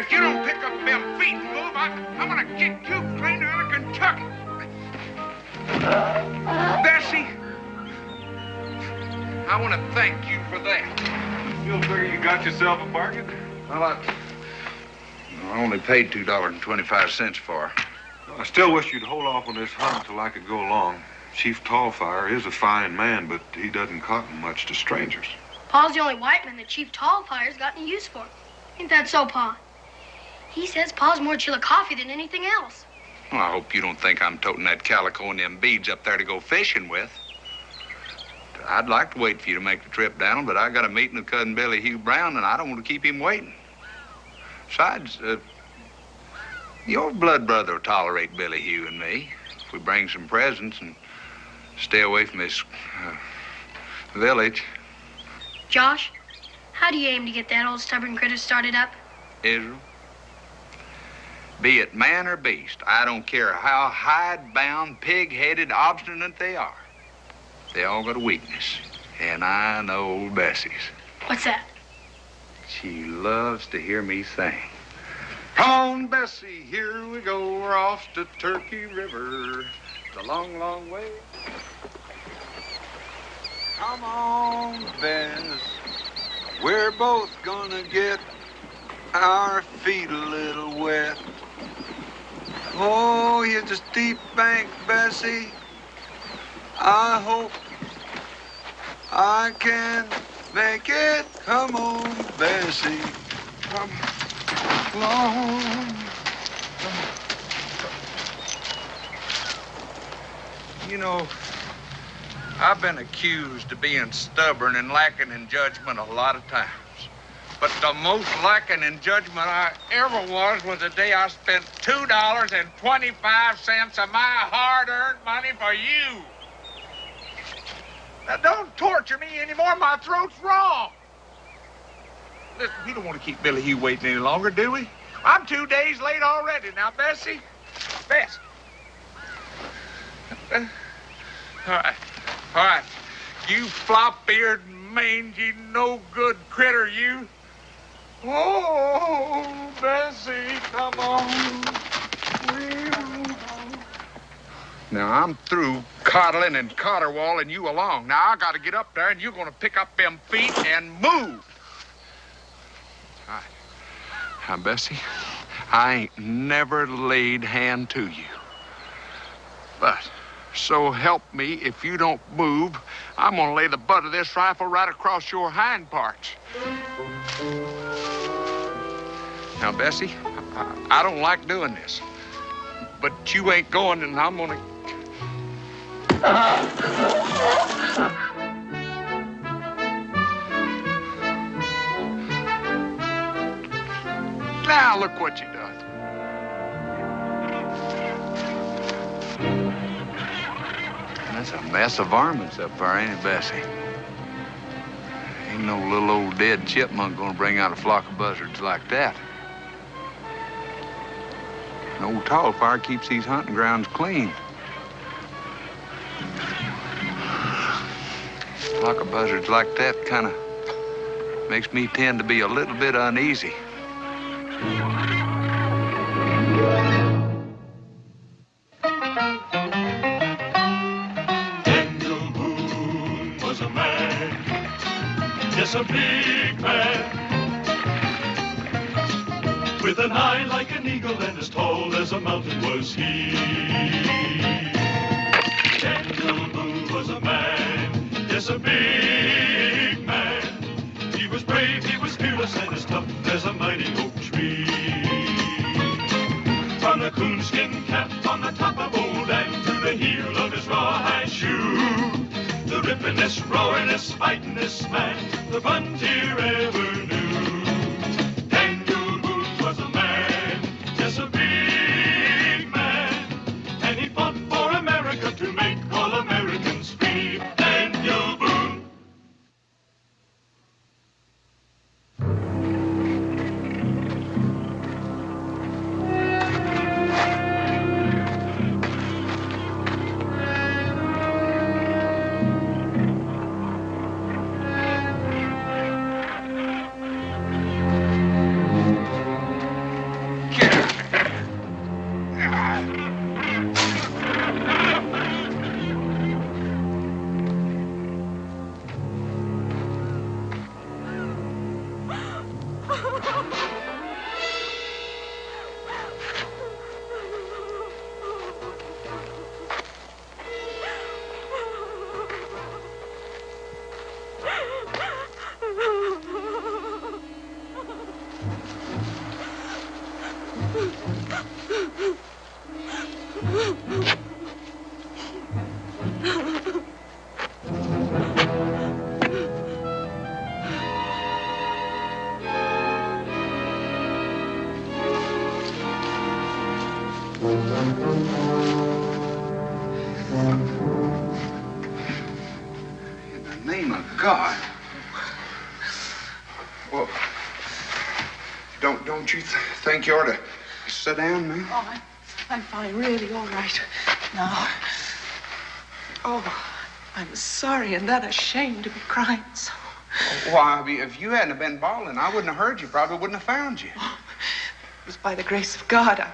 If you don't pick up them feet and move, I'm gonna kick you clean out of Kentucky. Bessie, I want to thank you for that. You figure you got yourself a bargain? Well, I only paid $2.25 for her. I still wish you'd hold off on this hunt until I could go along. Chief Tallfire is a fine man, but he doesn't cotton much to strangers. Pa's the only white man that Chief Tallfire's got any use for. Ain't that so, Pa? He says Pa's more Chillicothe than anything else. Well, I hope you don't think I'm toting that calico and them beads up there to go fishing with. I'd like to wait for you to make the trip down, but I got a meeting with Cousin Billy Hugh Brown, and I don't want to keep him waiting. Besides, your blood brother will tolerate Billy Hugh and me if we bring some presents and stay away from this village. Josh, how do you aim to get that old stubborn critter started up? Israel, be it man or beast, I don't care how hide-bound, pig-headed, obstinate they are. They all got a weakness, and I know old Bessie's. What's that? She loves to hear me sing. Come on, Bessie, here we go. We're off to Turkey River. It's a long, long way. Come on, Bess. We're both gonna get our feet a little wet. Oh, here's a steep bank, Bessie. I hope I can make it. Come on, Bessie. Come along. You know, I've been accused of being stubborn and lacking in judgment a lot of times. But the most lacking in judgment I ever was the day I spent $2.25 of my hard-earned money for you. Now, don't torture me anymore. My throat's raw. Listen, we don't want to keep Billy Hugh waiting any longer, do we? I'm 2 days late already. Now, Bessie. Bess. All right. You flop-eared, mangy, no-good critter, you. Oh, Bessie, come on. Now, I'm through coddling and caterwauling you along. Now, I got to get up there, and you're going to pick up them feet and move. All right. Now, Bessie, I ain't never laid hand to you. But, so help me, if you don't move, I'm going to lay the butt of this rifle right across your hind parts. Now, Bessie, I don't like doing this. But you ain't going, and I'm going to... Now, look what you done. That's a mess of varmints up there, ain't it, Bessie? Ain't no little old dead chipmunk gonna bring out a flock of buzzards like that. An old Tallfire keeps these hunting grounds clean. A flock of buzzards like that kind of makes me tend to be a little bit uneasy. Boone was a man, yes, a big man, with an eye like an eagle and as tall as a mountain was he. Daniel Boone was a man, yes, a big man. He was brave, he was fearless, and as tough as a mighty oak tree. From the coonskin cap on the top of old and to the heel of his rawhide shoe, the rippin'est, roaring'est, fighting'est man the frontier ever knew. Daniel Boone was a man, just a big man, and he fought for America to make all Americans free. Daniel Boone. In the name of God. Well, don't you think you ought to sit down, man? Oh, I'm fine, really, all right. Now. Oh, I'm sorry and that ashamed to be crying so. Why, if you hadn't have been bawling, I wouldn't have heard you. Probably wouldn't have found you. Oh, it was by the grace of God. I'm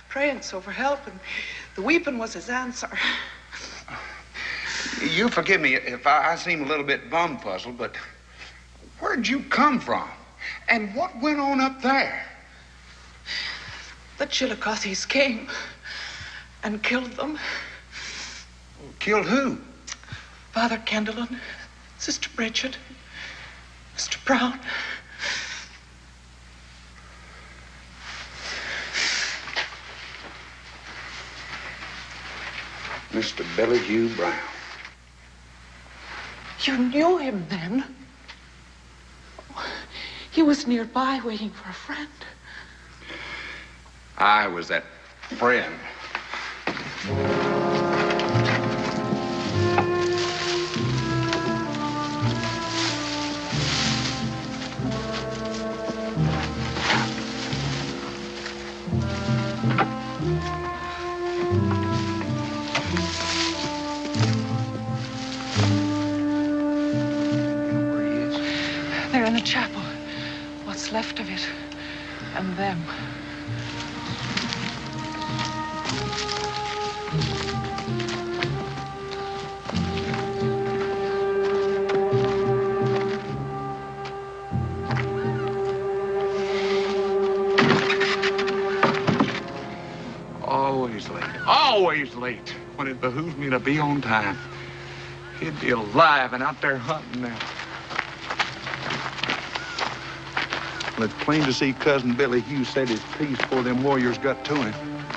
praying so for help, and the weeping was his answer. You forgive me if I seem a little bit bum-puzzled, but where'd you come from? And what went on up there? The Chillicothys came and killed them. Killed who? Father Kendallin, Sister Bridget, Mr. Brown. Mr. Billy Hugh Brown. You knew him then? He was nearby waiting for a friend. I was that friend. They're in the chapel. What's left of it. And them. Always late when it behooves me to be on time. He'd be alive and out there hunting now. Well, it's plain to see Cousin Billy Hugh said his piece before them warriors got to him.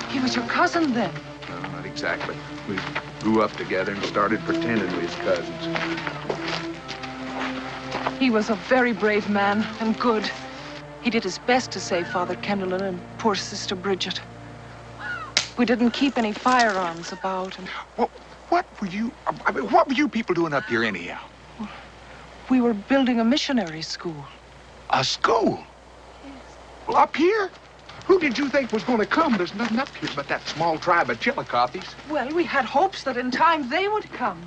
He was your cousin then? No, not exactly. We grew up together and started pretending we was cousins. He was a very brave man and good. He did his best to save Father Kendallin and poor Sister Bridget. We didn't keep any firearms about. And What were you people doing up here anyhow? we were building a missionary school. A school? Yes. Well, up here? Who did you think was going to come? There's nothing up here but that small tribe of Chillicothys. Well, we had hopes that in time they would come.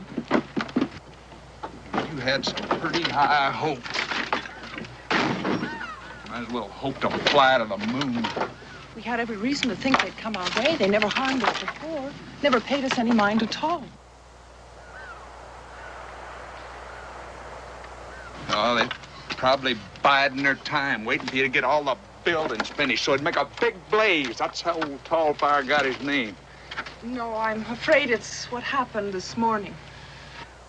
You had some pretty high hopes. Might as well hope to fly to the moon. We had every reason to think they'd come our way. They never harmed us before. Never paid us any mind at all. Oh, they're probably biding their time, waiting for you to get all the buildings finished so it'd make a big blaze. That's how old Tallfire got his name. No, I'm afraid it's what happened this morning.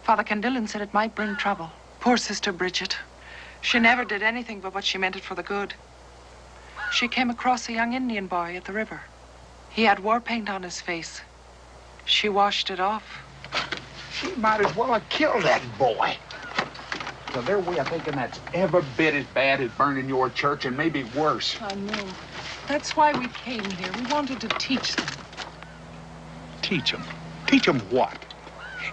Father Kendallin said it might bring trouble. Poor Sister Bridget. She never did anything but what she meant it for the good. She came across a young Indian boy at the river. He had war paint on his face. She washed it off. She might as well have killed that boy. So their way of thinking that's every bit as bad as burning your church and maybe worse. I know. That's why we came here. We wanted to teach them. Teach them? Teach them what?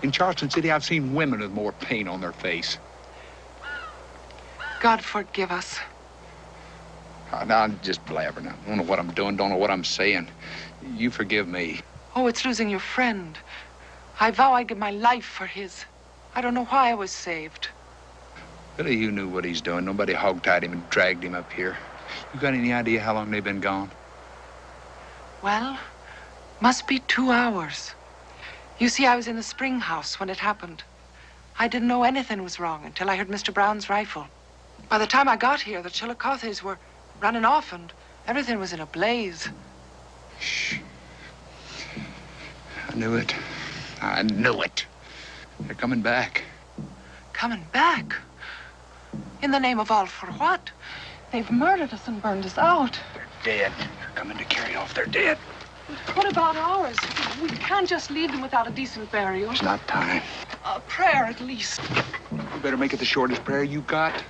In Charleston City, I've seen women with more paint on their face. God forgive us. Now, I'm just blabbering. I don't know what I'm doing, don't know what I'm saying. You forgive me. Oh, it's losing your friend. I vow I'd give my life for his. I don't know why I was saved. Billy, you knew what he's doing. Nobody hogtied him and dragged him up here. You got any idea how long they've been gone? Well, must be 2 hours. You see, I was in the spring house when it happened. I didn't know anything was wrong until I heard Mr. Brown's rifle. By the time I got here, the Chillicothys were running off and everything was in a blaze. Shh. I knew it. I knew it. They're coming back. Coming back? In the name of all for what? They've murdered us and burned us out. They're dead. They're coming to carry off. They're dead. What about ours? We can't just leave them without a decent burial. It's not time. A prayer, at least. You better make it the shortest prayer you got.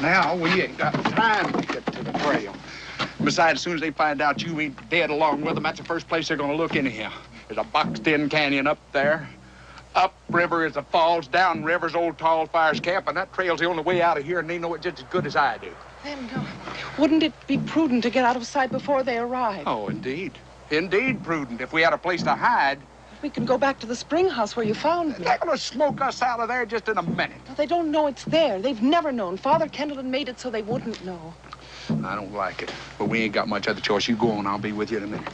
Now, we ain't got time to get to the trail. Besides, as soon as they find out you ain't dead along with them, that's the first place they're gonna look anyhow. There's a boxed-in canyon up there. Upriver is the falls, downriver's old Tall Fire's camp, and that trail's the only way out of here, and they know it just as good as I do. Then, wouldn't it be prudent to get out of sight before they arrive? Oh, indeed. Indeed prudent. If we had a place to hide. We can go back to the spring house where you found me. They're gonna smoke us out of there just in a minute. No, they don't know it's there. They've never known. Father Kendall made it so they wouldn't know. I don't like it, but we ain't got much other choice. You go on, I'll be with you in a minute.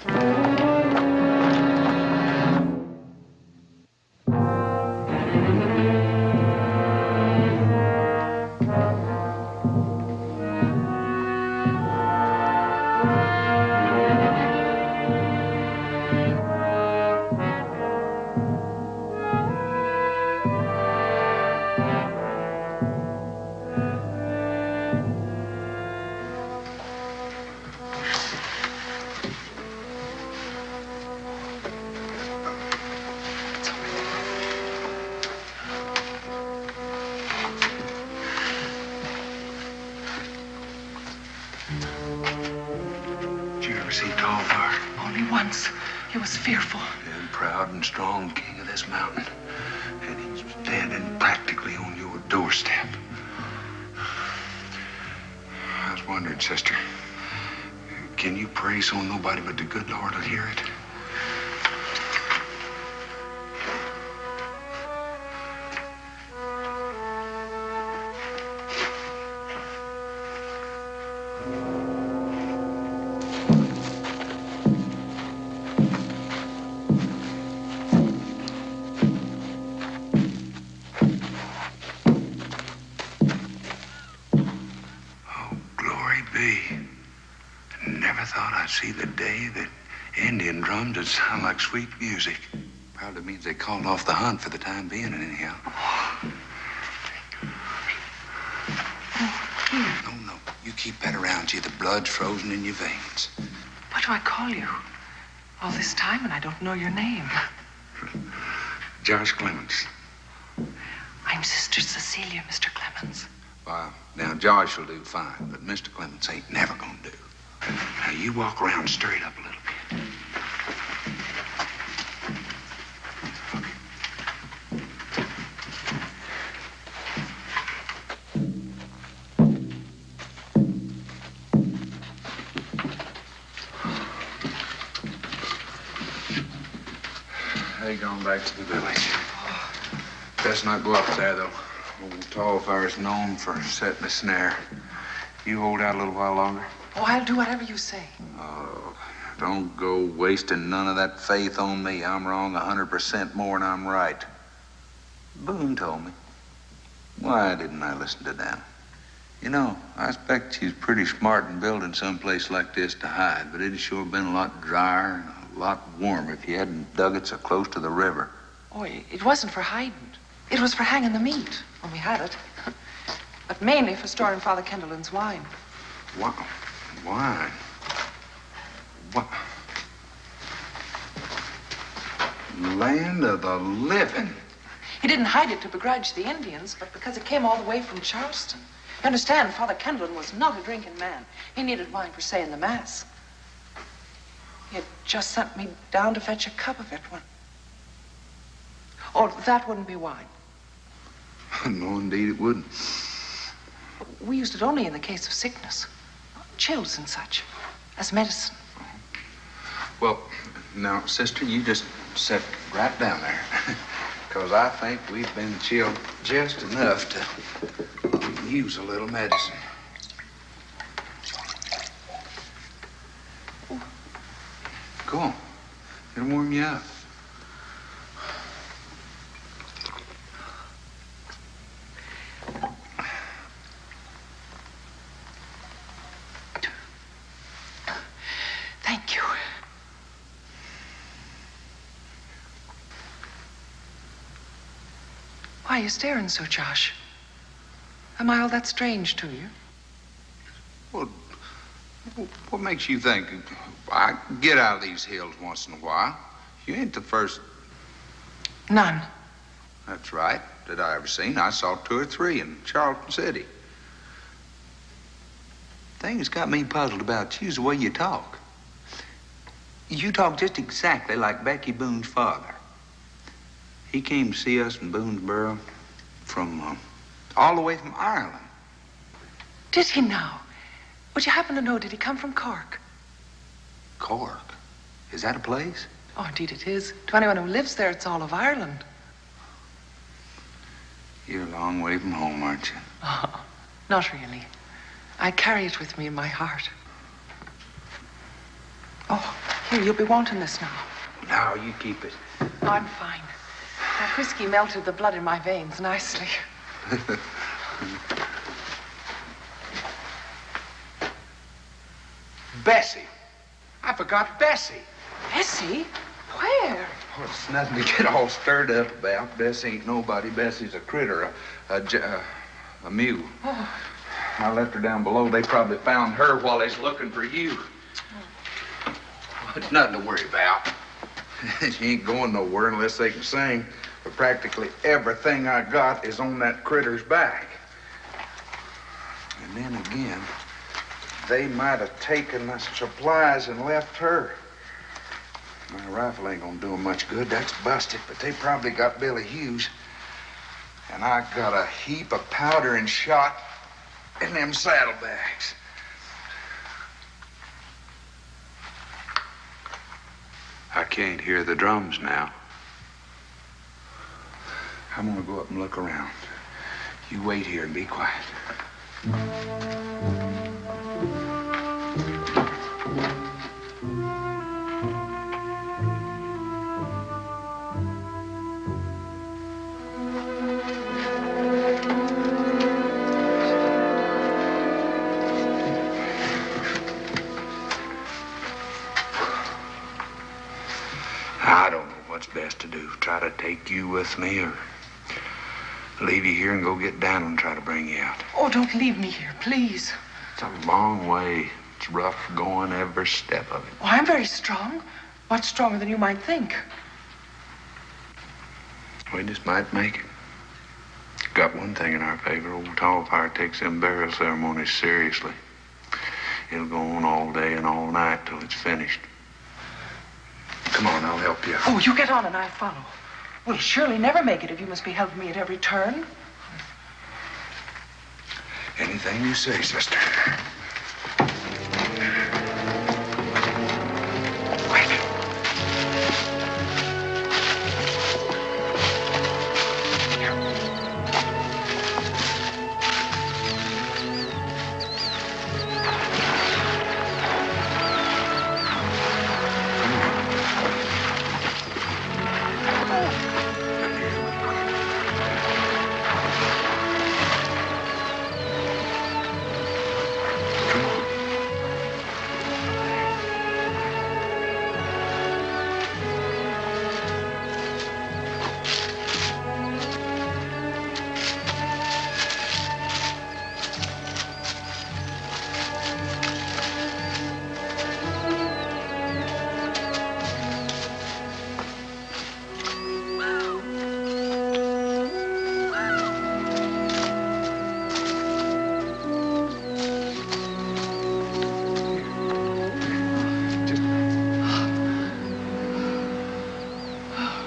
Fearful. And proud and strong king of this mountain. And he's standing practically on your doorstep. I was wondering, sister, can you pray so nobody but the good Lord will hear it? See the day that Indian drums would sound like sweet music. Probably means they called off the hunt for the time being, anyhow. No. You keep that around you. The blood's frozen in your veins. What do I call you? All this time and I don't know your name. Josh Clemens. I'm Sister Cecilia, Mr. Clemens. Well, now Josh will do fine, but Mr. Clemens ain't never gonna do. Now, you walk around and stir it up a little bit. They gone back to the village. Best not go up there, though. Old Tall Fire's known for setting a snare. You hold out a little while longer? Oh, I'll do whatever you say. Oh, don't go wasting none of that faith on me. I'm wrong 100% more than I'm right. Boone told me. Why didn't I listen to them? You know, I expect she's pretty smart in building someplace like this to hide, but it'd sure been a lot drier and a lot warmer if you hadn't dug it so close to the river. Oh, it wasn't for hiding. It was for hanging the meat when we had it. But mainly for storing Father Kendall's wine. Wow. Wine? What? Land of the living. He didn't hide it to begrudge the Indians, but because it came all the way from Charleston. You understand, Father Kendall was not a drinking man. He needed wine for saying the Mass. He had just sent me down to fetch a cup of it when... Oh, that wouldn't be wine. No, indeed it wouldn't. We used it only in the case of sickness. Chills and such, as medicine. Well, now, sister, you just sit right down there. Because I think we've been chilled just enough to use a little medicine. Go on. It'll warm you up. Thank you. Why are you staring so, Josh? Am I all that strange to you? Well, what makes you think I get out of these hills once in a while? You ain't the first. None. That's right, that I ever seen. I saw 2 or 3 in Charleston City. thing that's got me puzzled about you is the way you talk. You talk just exactly like Becky Boone's father. He came to see us in Boonesboro from all the way from Ireland. Did he now? Would you happen to know, did he come from Cork? Cork? Is that a place? Oh, indeed it is. To anyone who lives there, it's all of Ireland. You're a long way from home, aren't you? Oh, not really. I carry it with me in my heart. Oh, here, you'll be wanting this now. No, you keep it. Oh, I'm fine. That whiskey melted the blood in my veins nicely. Bessie. I forgot Bessie. Bessie? Where? Oh, it's nothing to get all stirred up about. Bessie ain't nobody. Bessie's a critter, a mule. Oh. I left her down below. They probably found her while they's looking for you. Oh, it's nothing to worry about. She ain't going nowhere unless they can sing. But practically everything I got is on that critter's back. And then again, they might have taken the supplies and left her. My rifle ain't gonna do them much good. That's busted, but they probably got Billy Hughes. And I got a heap of powder and shot in them saddlebags. I can't hear the drums now. I'm gonna go up and look around. You wait here and be quiet. I don't know what's best to do. Try to take you with me or leave you here and go get down and try to bring you out. Oh, don't leave me here, please. It's a long way. It's rough going every step of it. Oh, I'm very strong. Much stronger than you might think. We just might make it. Got one thing in our favor. Old Tallfire takes them burial ceremonies seriously. It'll go on all day and all night till it's finished. Come on, I'll help you. Oh, you get on and I'll follow. We'll surely never make it if you must be helping me at every turn. Anything you say, sister. Wait.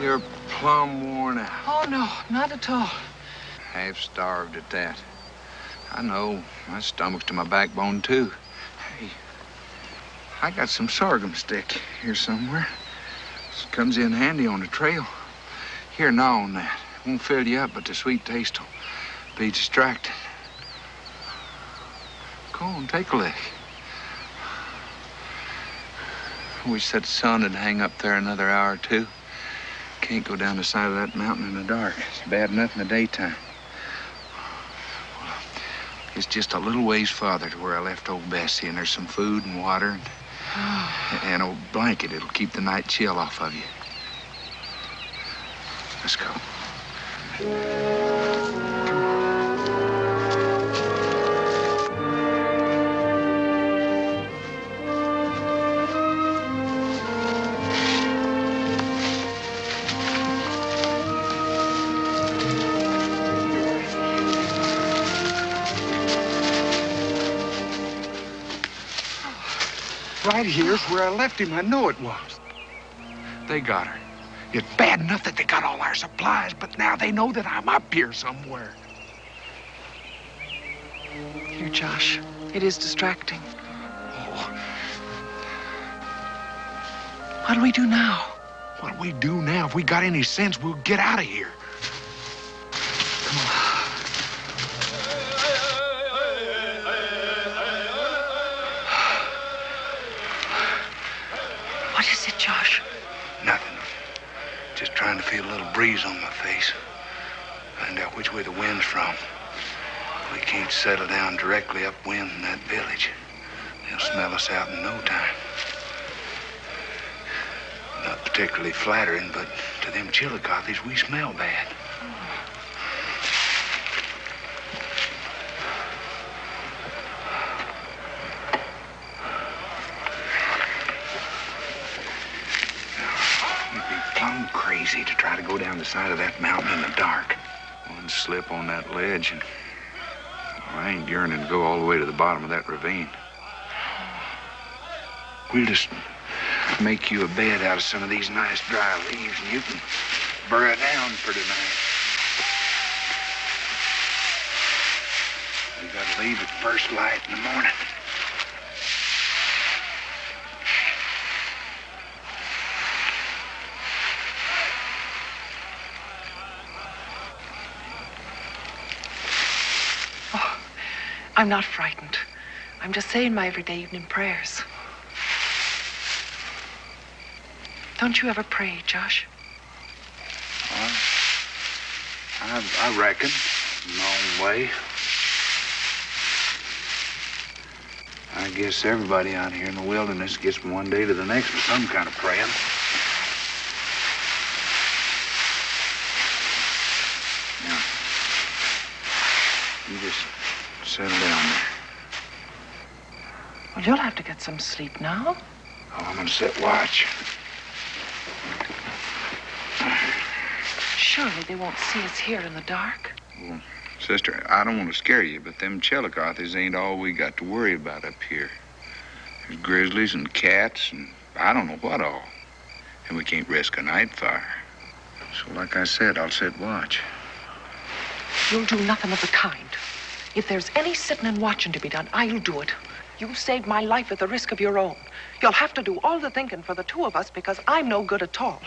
You're plumb worn out. Oh, no, not at all. Half starved at that. I know. My stomach's to my backbone, too. Hey, I got some sorghum stick here somewhere. This comes in handy on the trail. Here, gnaw on that. Won't fill you up, but the sweet taste will be distracting. Go on, take a lick. I wish that sun would hang up there another hour or two. Can't go down the side of that mountain in the dark. It's bad enough in the daytime. It's just a little ways farther to where I left old Bessie, and there's some food and water and a blanket. It'll keep the night chill off of you. Let's go. right here's where I left him. I know it was. They got her. It's bad enough that they got all our supplies, but now they know that I'm up here somewhere. Here, Josh. It is distracting. Oh, What do we do now? what do we do now? If we got any sense, we'll get out of here. Come on. What is it, Josh? Nothing. Just trying to feel a little breeze on my face. Find out which way the wind's from. We can't settle down directly upwind in that village. They'll smell us out in no time. Not particularly flattering, but to them Chillicothes, we smell bad. You'd be plumb crazy to try to go down the side of that mountain in the dark. One slip on that ledge and I ain't yearning to go all the way to the bottom of that ravine. We'll just make you a bed out of some of these nice dry leaves, and you can burrow down for tonight. We gotta leave at first light in the morning. I'm not frightened. I'm just saying my everyday evening prayers. Don't you ever pray, Josh? I reckon. In my own way. I guess everybody out here in the wilderness gets from one day to the next with some kind of praying. Now, you just settle down there. Well, you'll have to get some sleep now. Oh, I'm gonna sit watch. Surely they won't see us here in the dark. Well, sister, I don't want to scare you, but them Chillicothes ain't all we got to worry about up here. There's grizzlies and cats and I don't know what all. And we can't risk a night fire. So like I said, I'll sit watch. You'll do nothing of the kind. If there's any sitting and watching to be done, I'll do it. You saved my life at the risk of your own. You'll have to do all the thinking for the two of us because I'm no good at all.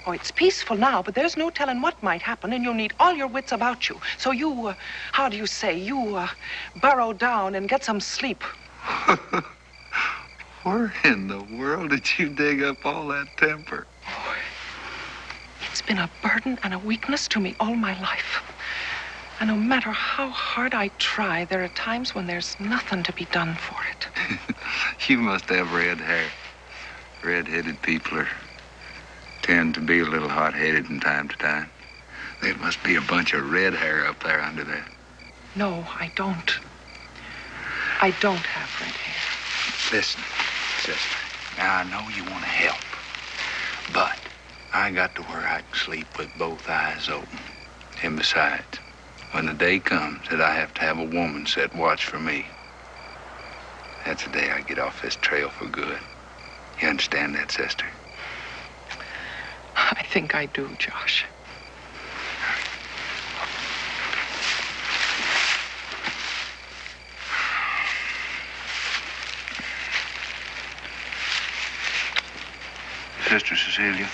Oh, it's peaceful now, but there's no telling what might happen, and you'll need all your wits about you. So you, how do you say, you burrow down and get some sleep. Where in the world did you dig up all that temper? Oh, it's been a burden and a weakness to me all my life. And no matter how hard I try, there are times when there's nothing to be done for it. You must have red hair. Red-headed people tend to be a little hot-headed from time to time. There must be a bunch of red hair up there under that. No, I don't. I don't have red hair. Listen, sister, now I know you want to help, but I got to where I can sleep with both eyes open. And besides, when the day comes that I have to have a woman set watch for me, that's the day I get off this trail for good. You understand that, sister? I think I do, Josh. Sister Cecilia,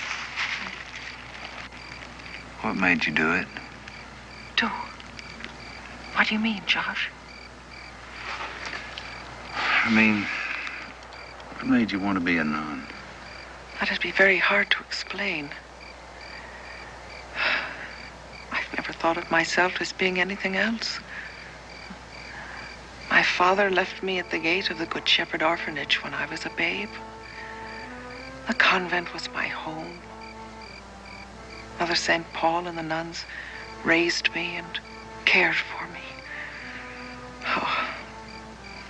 what made you do it? Do? What do you mean, Josh? I mean, what made you want to be a nun? That'd be very hard to explain. I've never thought of myself as being anything else. My father left me at the gate of the Good Shepherd Orphanage when I was a babe. The convent was my home. Mother St. Paul and the nuns raised me and cared for me. Oh,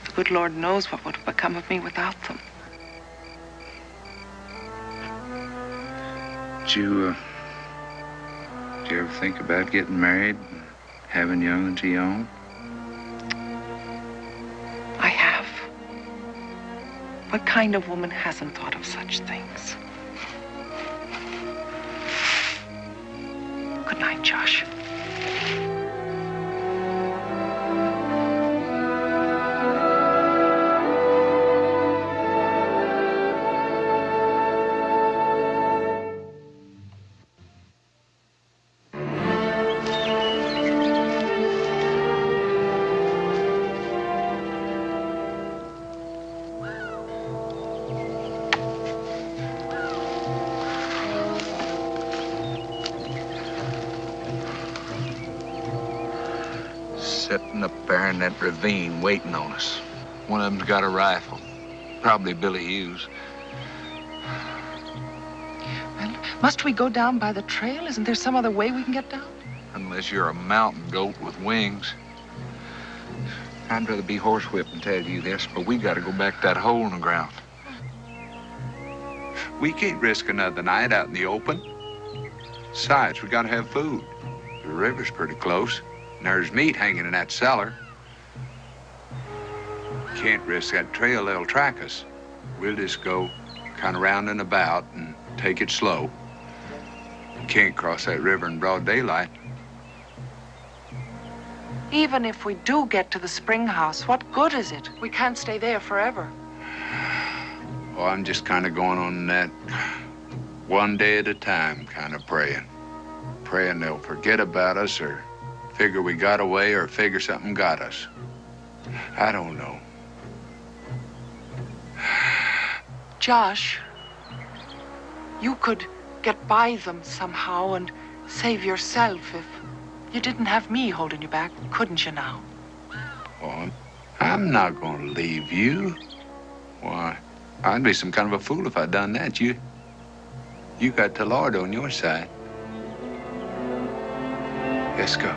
the good Lord knows what would have become of me without them. Did you ever think about getting married and having young ones of your own? I have. What kind of woman hasn't thought of such things? Good night, Josh. Sitting up there in that ravine waiting on us. One of them's got a rifle. Probably Billy Hughes. Well, must we go down by the trail? Isn't there some other way we can get down? Unless you're a mountain goat with wings. I'd rather be horsewhipped and tell you this, but we gotta go back to that hole in the ground. We can't risk another night out in the open. Besides, we gotta have food. The river's pretty close. And there's meat hanging in that cellar. Can't risk that trail, they'll track us. We'll just go kind of round and about and take it slow. Can't cross that river in broad daylight. Even if we do get to the spring house, what good is it? We can't stay there forever. Well, I'm just kind of going on that one day at a time kind of praying. Praying they'll forget about us or figure we got away or figure something got us. I don't know. Josh, you could get by them somehow and save yourself if you didn't have me holding you back, couldn't you now? Well, I'm not going to leave you. Why, I'd be some kind of a fool if I'd done that. You got the Lord on your side. Let's go.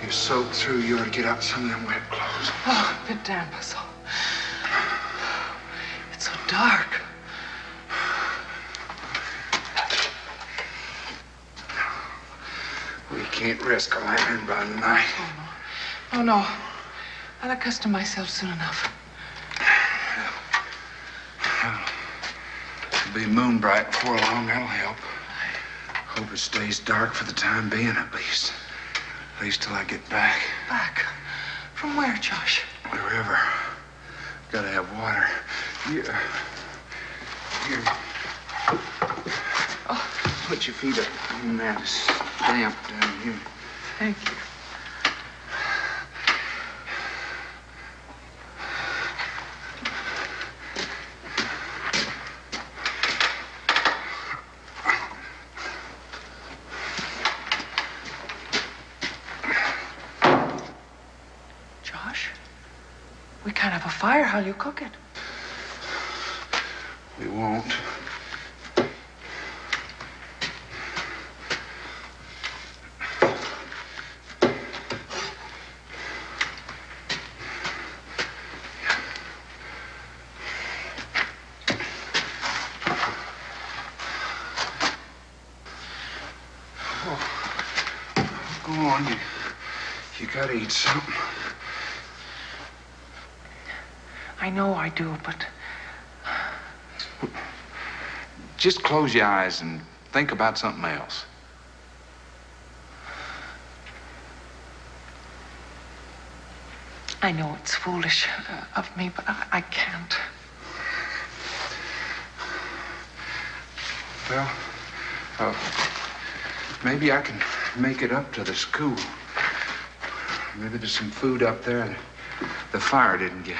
Soaked through, you ought to get out some of them wet clothes. Oh, a bit damp, so. It's so dark. We can't risk a lantern by the night. Oh, no. I'll accustom myself soon enough. It'll be moon bright before long, that'll help. Hope it stays dark for the time being, at least. At least till I get back. Back? From where, Josh? The river. Gotta have water. Here. Oh, put your feet up on that. It's damp down here. Thank you. We can't have a fire. How'll you cook it? We won't. Go on, you gotta eat something. I know I do, but... Just close your eyes and think about something else. I know it's foolish of me, but I can't. Well, maybe I can make it up to the school. Maybe there's some food up there the fire didn't get.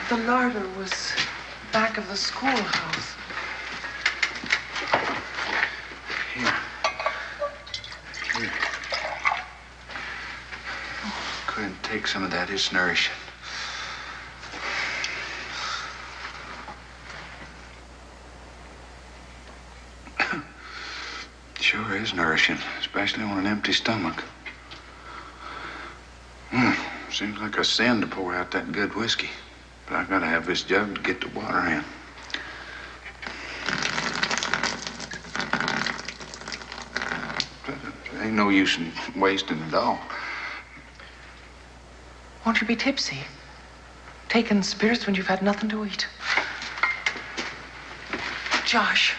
The larder was back of the schoolhouse. Here. Go ahead and take some of that. It's nourishing. Sure is nourishing, especially on an empty stomach. Seems like a sin to pour out that good whiskey. But I gotta have this jug to get the water in. There ain't no use in wasting it all. Won't you be tipsy? Taking spirits when you've had nothing to eat. Josh.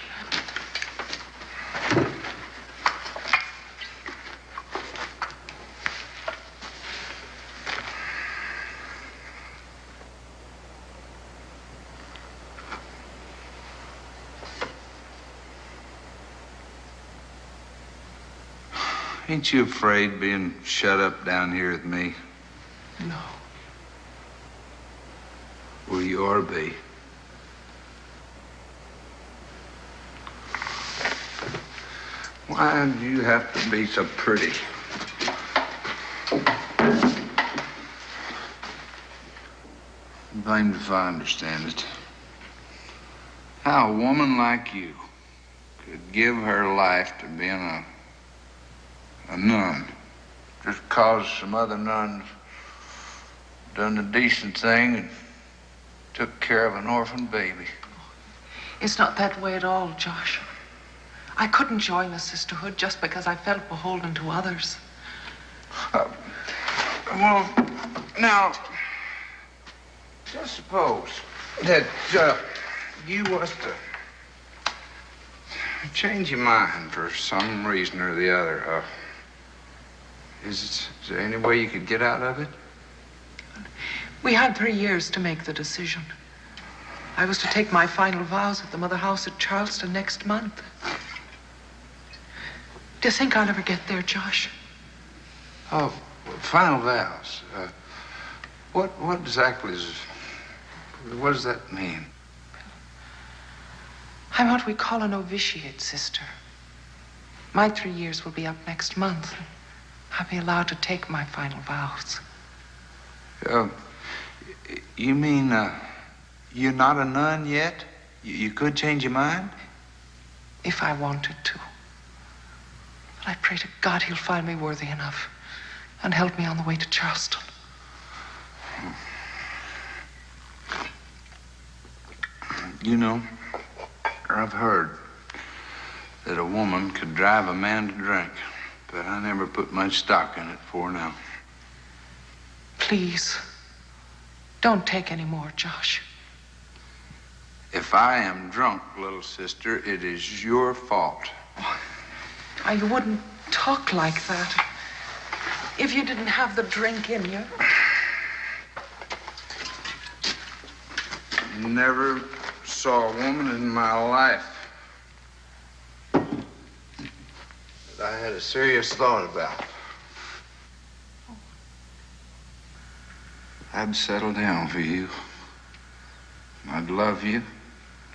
Ain't you afraid being shut up down here with me? No. Well, you ought to be. Why do you have to be so pretty? Blamed if I understand it. How a woman like you could give her life to being a nun, just cause some other nuns done the decent thing and took care of an orphan baby. It's not that way at all, Josh. I couldn't join the sisterhood just because I felt beholden to others. Well, now, just suppose that you was to change your mind for some reason or the other. Is there any way you could get out of it? We had 3 years to make the decision. I was to take my final vows at the Mother House at Charleston next month. Do you think I'll ever get there, Josh? Oh, final vows. What exactly is... What does that mean? I'm what we call a novitiate, sister. My 3 years will be up next month. I'll be allowed to take my final vows. You mean, you're not a nun yet? You could change your mind? If I wanted to. But I pray to God he'll find me worthy enough and help me on the way to Charleston. You know, I've heard that a woman could drive a man to drink, but I never put much stock in it before now. Please, don't take any more, Josh. If I am drunk, little sister, it is your fault. I wouldn't talk like that if you didn't have the drink in you. Never saw a woman in my life that I had a serious thought about. I'd settle down for you. I'd love you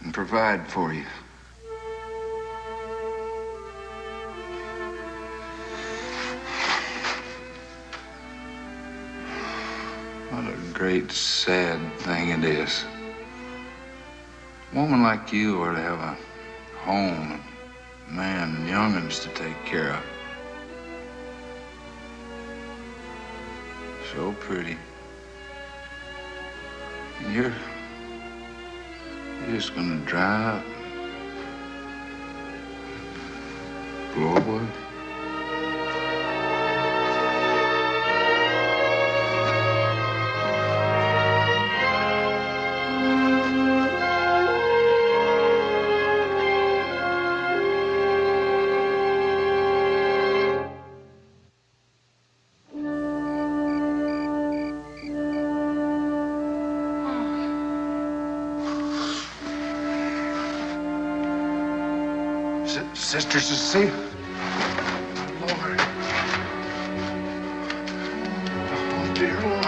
and provide for you. What a great, sad thing it is. A woman like you ought to have a home, and man and young'uns to take care of. So pretty. And you're just gonna dry up, blow away. Sister Cecile. Lord. Oh, dear Lord.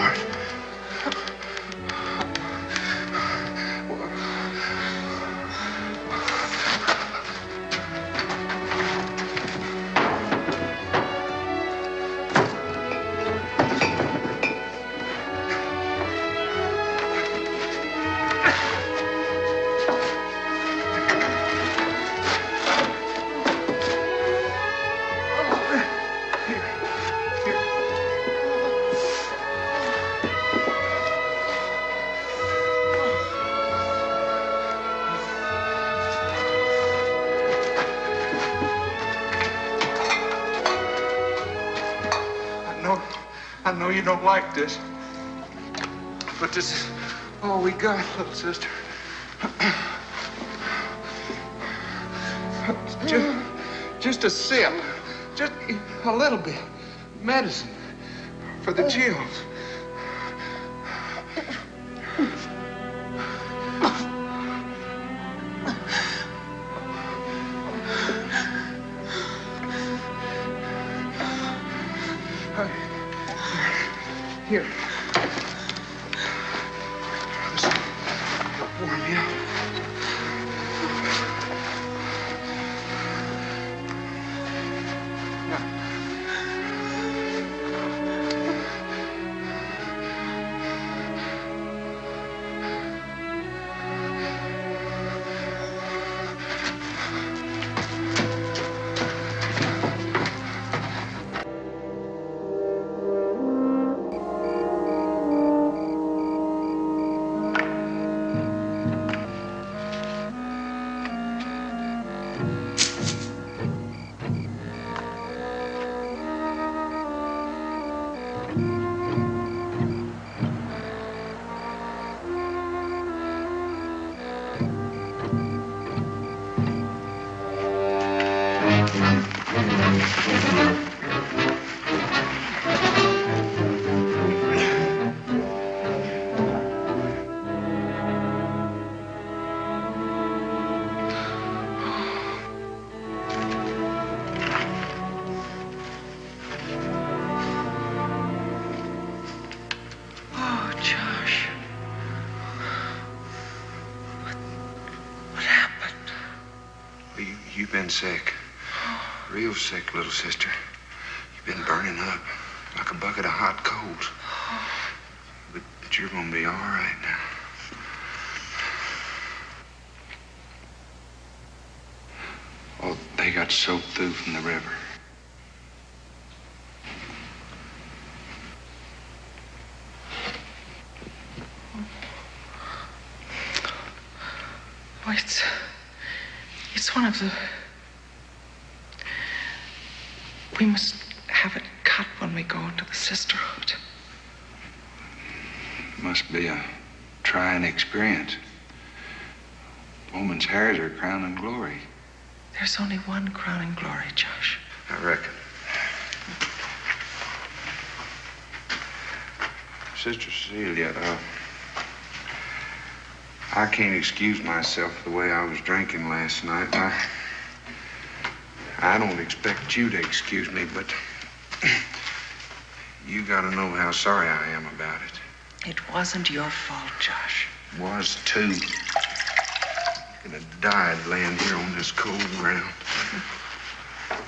I know you don't like this, but this is all we got, little sister. Just a sip, just a little bit. Medicine for the chills. Here. This will warm you up. You've been sick. Real sick, little sister. You've been burning up like a bucket of hot coals. But you're gonna be all right now. Oh, they got soaked through from the river. Oh, it's one of the... We must have it cut when we go into the sisterhood. Must be a trying experience. Woman's hair is her crowning glory. There's only one crowning glory, Josh. I reckon. Sister Cecilia, I can't excuse myself the way I was drinking last night. I don't expect you to excuse me, but you gotta know how sorry I am about it. It wasn't your fault, Josh. Was too. You could have died laying here on this cold ground. But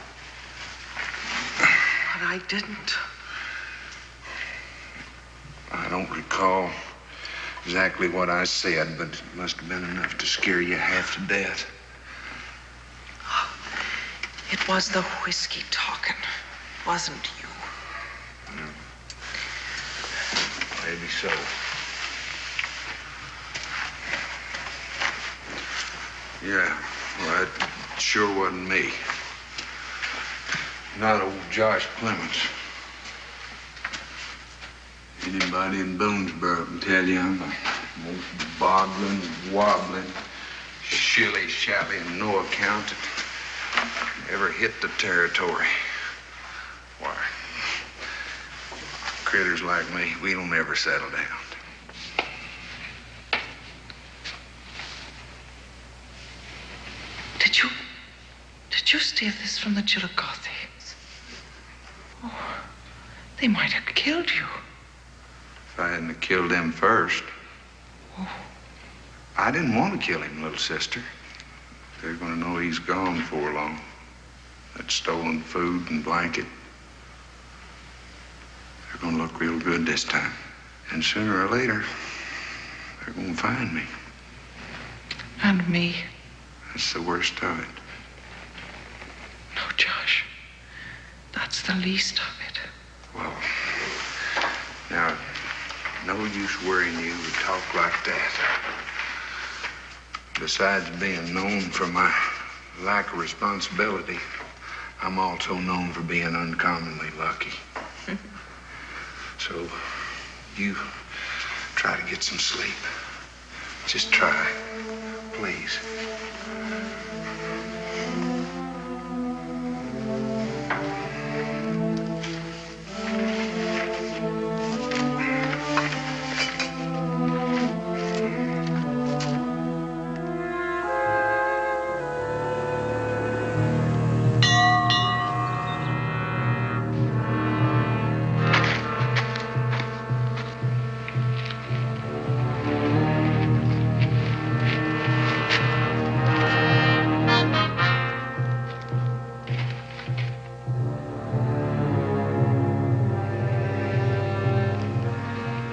I didn't. I don't recall exactly what I said, but it must have been enough to scare you half to death. It was the whiskey talking, wasn't you? No. Maybe so. Yeah, well, it sure wasn't me. Not old Josh Clements. Anybody in Boonesboro can tell you I'm the most boggling, wobbling, shilly-shally, and no account that ever hit the territory. Why, critters like me, we don't ever settle down. Did you steal this from the Chillicothes? Oh, they might have killed you. If I hadn't killed them first. Oh. I didn't want to kill him, little sister. They're going to know he's gone before long. That stolen food and blanket. They're going to look real good this time. And sooner or later, they're going to find me. And me. That's the worst of it. No, Josh. That's the least of it. Well, now, no use worrying you to talk like that. Besides being known for my lack of responsibility, I'm also known for being uncommonly lucky. So, you try to get some sleep. Just try, please.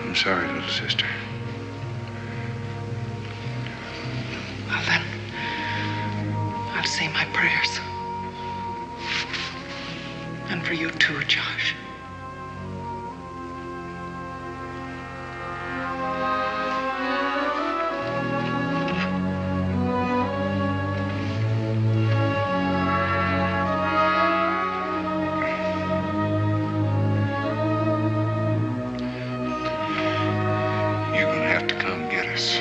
I'm sorry, little sister. Well, then, I'll say my prayers. And for you too, Josh. You're gonna have to come get us.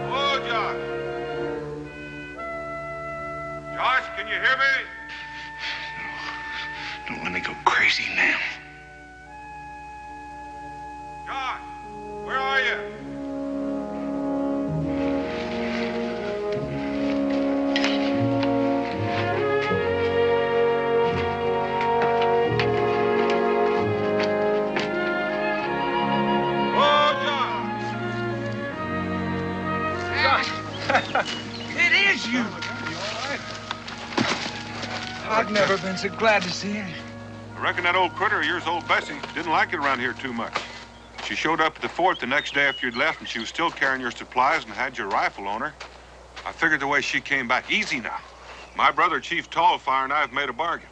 Hello, Josh. Josh, can you hear me? Don't let me go crazy now. Josh, where are you? It is you. I've never been so glad to see you. I reckon that old critter of yours, old Bessie, didn't like it around here too much. She showed up at the fort the next day after you'd left, and she was still carrying your supplies and had your rifle on her. I figured the way she came back. Easy now. My brother, Chief Tallfire, and I have made a bargain.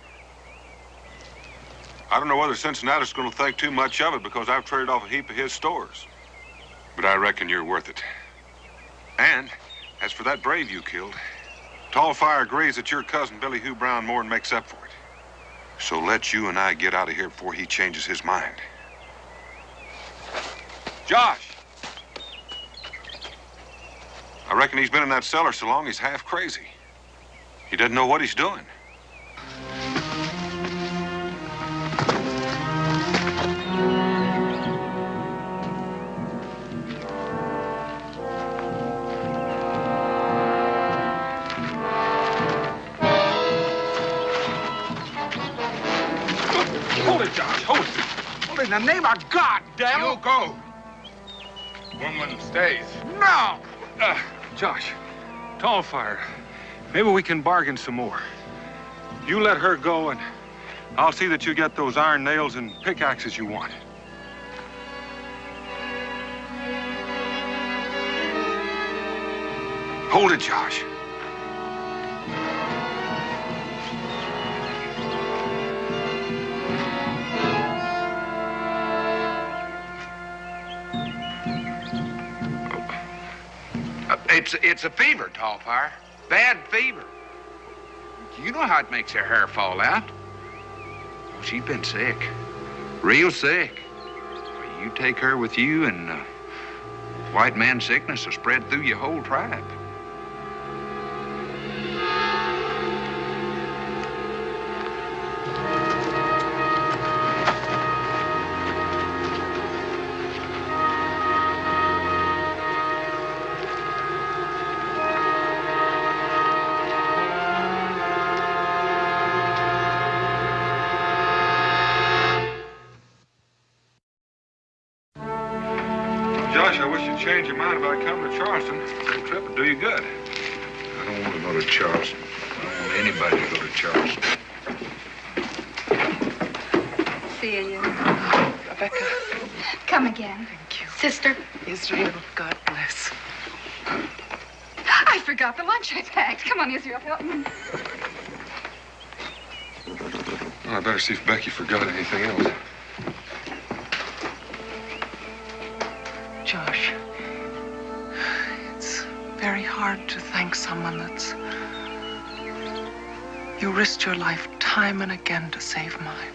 I don't know whether Cincinnatus going to think too much of it because I've traded off a heap of his stores. But I reckon you're worth it. And as for that brave you killed, Tallfire agrees that your cousin Billy Hugh Brown more than makes up for it. So let you and I get out of here before he changes his mind. Josh! I reckon he's been in that cellar so long he's half crazy. He doesn't know what he's doing. Hold it, Josh. Hold it. Hold it in the name of God, damn it. You go. Woman stays. No! Josh, Tallfire, maybe we can bargain some more. You let her go, and I'll see that you get those iron nails and pickaxes you want. Hold it, Josh. It's a fever, Tallfire. Bad fever. You know how it makes her hair fall out. Oh, she's been sick. Real sick. You take her with you, and white man sickness will spread through your whole tribe. your mind about coming to Charleston. That trip would do you good. I don't want to go to Charleston. I don't want anybody to go to Charleston. Celia. Rebecca. Come again. Thank you. Sister. Israel, God bless. I forgot the lunch I packed. Come on, Israel, help me. Well, I better see if Becky forgot anything else. Josh, it's very hard to thank someone that's... You risked your life time and again to save mine.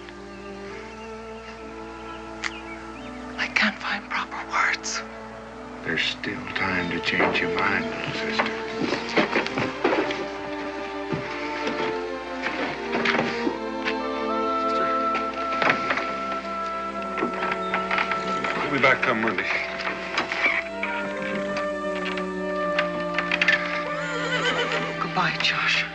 I can't find proper words. There's still time to change your mind, little sister. We'll be back come Monday. Goodbye, Josh.